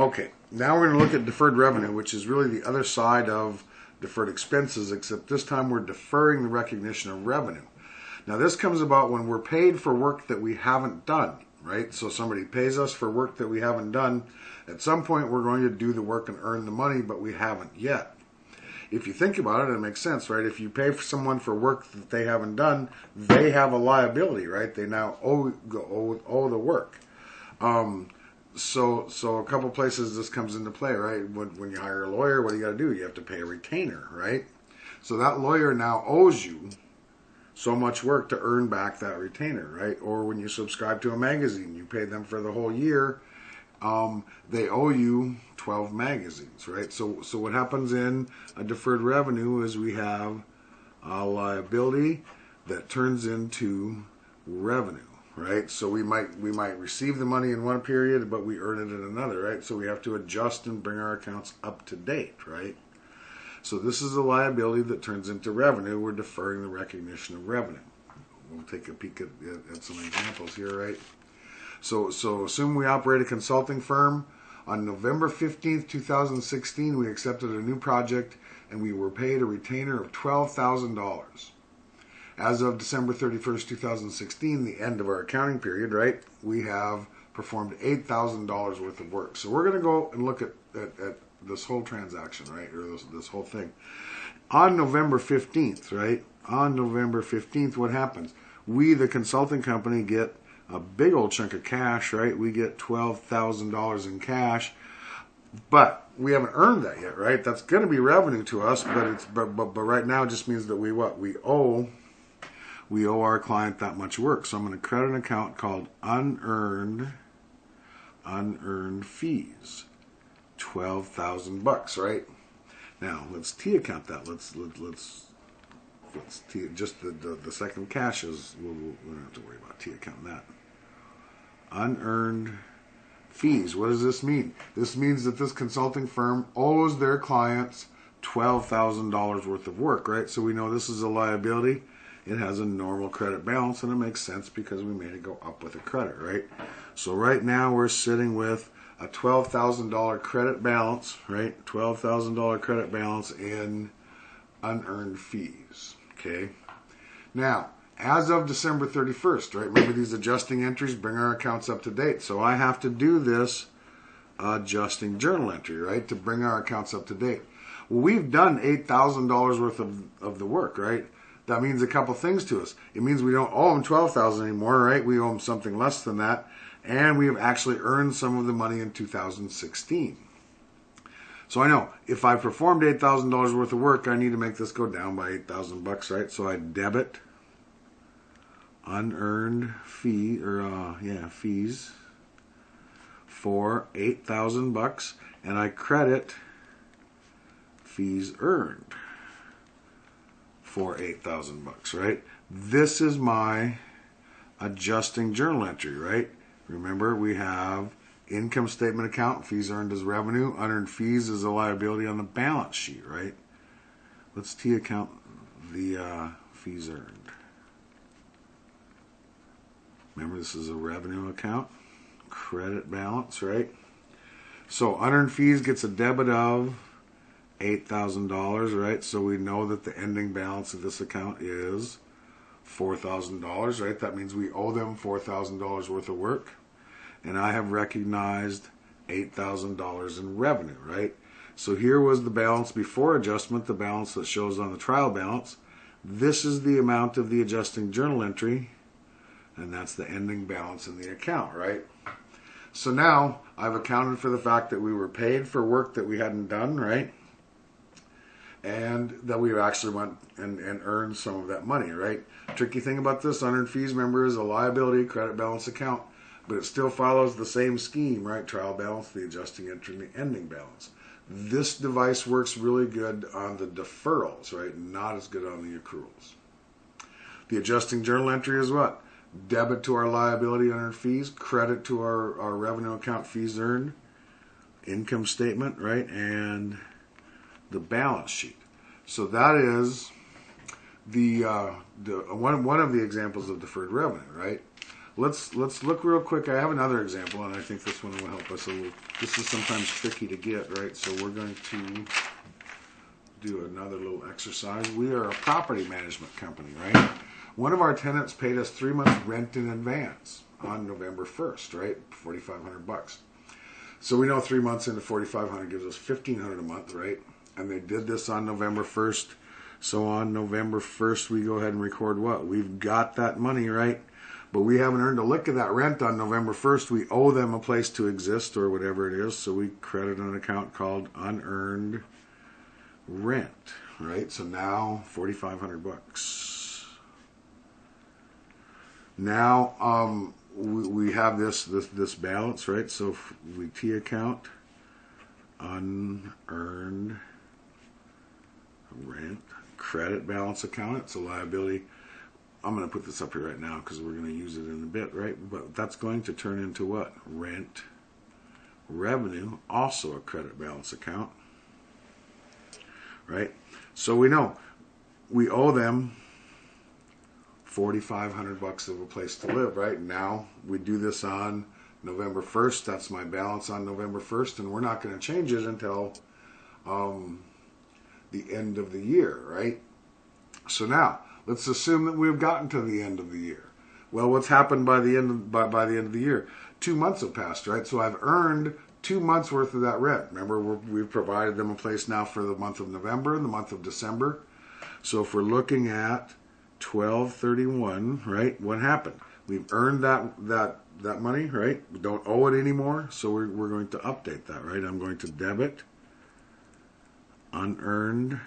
Okay, now we're going to look at deferred revenue, which is really the other side of deferred expenses, except this time we're deferring the recognition of revenue. Now this comes about when we're paid for work that we haven't done, right? So somebody pays us for work that we haven't done. At some point we're going to do the work and earn the money, but we haven't yet. If you think about it, it makes sense, right? If you pay for someone for work that they haven't done, they have a liability, right? They now owe the work. So a couple places this comes into play, right? When you hire a lawyer, what do you got to do? You have to pay a retainer, right? So that lawyer now owes you so much work to earn back that retainer, right? Or when you subscribe to a magazine, you pay them for the whole year. They owe you 12 magazines, right? So what happens in a deferred revenue is we have a liability that turns into revenue, right? So we might receive the money in one period, but we earn it in another, right? So we have to adjust and bring our accounts up to date, right? So this is a liability that turns into revenue. We're deferring the recognition of revenue. We'll take a peek at some examples here, right? So assume we operate a consulting firm. On November 15th, 2016, we accepted a new project and we were paid a retainer of $12,000. As of December 31st, 2016, the end of our accounting period, right, we have performed $8,000 worth of work. So we're going to go and look at this whole transaction, right, or this whole thing. On November 15th, right, on November 15th, what happens? We, the consulting company, get a big old chunk of cash, right? We get $12,000 in cash, but we haven't earned that yet, right? That's going to be revenue to us, but right now it just means that we owe our client that much work. So I'm going to credit an account called unearned fees, $12,000, right? Now let's T account that. Let's T, just the second cash is we don't have to worry about T accounting that. Unearned fees. What does this mean? This means that this consulting firm owes their clients $12,000 worth of work, right? So we know this is a liability. It has a normal credit balance, and it makes sense because we made it go up with a credit, right? So right now we're sitting with a $12,000 credit balance, right? $12,000 credit balance in unearned fees, okay? Now, as of December 31st, right? Remember these adjusting entries bring our accounts up to date. So I have to do this adjusting journal entry, right? To bring our accounts up to date. Well, we've done $8,000 worth of the work, right? That means a couple things to us. It means we don't owe them $12,000 anymore, right? We owe them something less than that. And we have actually earned some of the money in 2016. So I know if I performed $8,000 worth of work, I need to make this go down by $8,000, right? So I debit unearned fees for $8,000, and I credit fees earned for $8,000, right? This is my adjusting journal entry, right? Remember, we have income statement account, fees earned as revenue, unearned fees is a liability on the balance sheet, right? Let's T account the fees earned. Remember, this is a revenue account, credit balance, right? So unearned fees gets a debit of $8,000, right? So we know that the ending balance of this account is $4,000, right? That means we owe them $4,000 worth of work. And I have recognized $8,000 in revenue, right? So here was the balance before adjustment, the balance that shows on the trial balance. This is the amount of the adjusting journal entry, and that's the ending balance in the account, right? So now I've accounted for the fact that we were paid for work that we hadn't done, right? And that we actually went and earned some of that money, right? Tricky thing about this, unearned fees, remember, is a liability credit balance account, but it still follows the same scheme, right? Trial balance, the adjusting entry, and the ending balance. This device works really good on the deferrals, right? Not as good on the accruals. The adjusting journal entry is what? Debit to our liability unearned fees, credit to our revenue account fees earned, income statement, right? And the balance sheet. So that is the one of the examples of deferred revenue, right? let's look real quick. I have another example, and I think this one will help us a little. This is sometimes tricky to get, right? So we're going to do another little exercise. We are a property management company, right? One of our tenants paid us 3 months rent in advance on November 1st, right? $4,500. So we know 3 months into 4,500 gives us $1,500 a month, right? And they did this on November 1st. So on November 1st, we go ahead and record what? We've got that money, right? But we haven't earned a lick of that rent on November 1st. We owe them a place to exist or whatever it is. So we credit an account called unearned rent, right? So now $4,500. Now we have this balance, right? So if we T account unearned rent credit balance account. It's a liability. I'm going to put this up here right now because we're going to use it in a bit, right? But that's going to turn into what? Rent revenue, also a credit balance account, right? So we know we owe them $4,500 of a place to live, right? Now we do this on November 1st. That's my balance on November 1st, and we're not going to change it until the end of the year, right? So now let's assume that we've gotten to the end of the year. Well, what's happened by the end of the year? 2 months have passed, right? So I've earned 2 months worth of that rent. Remember, we've provided them a place now for the month of November and the month of December. So if we're looking at 12/31, right? What happened? We've earned that money, right? We don't owe it anymore, so we're going to update that, right? I'm going to debit unearned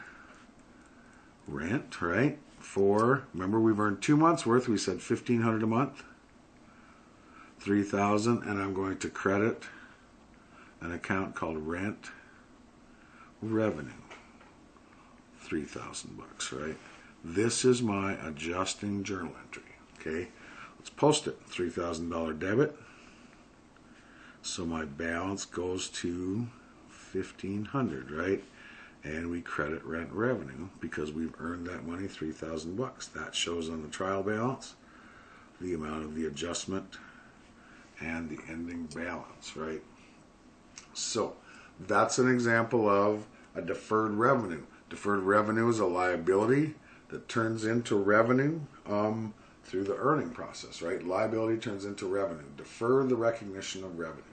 rent, right? Remember, we've earned 2 months worth. We said $1,500 a month, $3,000, and I'm going to credit an account called rent revenue, $3,000, right? This is my adjusting journal entry, okay? Let's post it. $3,000 debit. So my balance goes to $1,500, right? And we credit rent revenue because we've earned that money, $3,000. That shows on the trial balance the amount of the adjustment and the ending balance, right? So that's an example of a deferred revenue. Deferred revenue is a liability that turns into revenue through the earning process, right? Liability turns into revenue. Defer the recognition of revenue.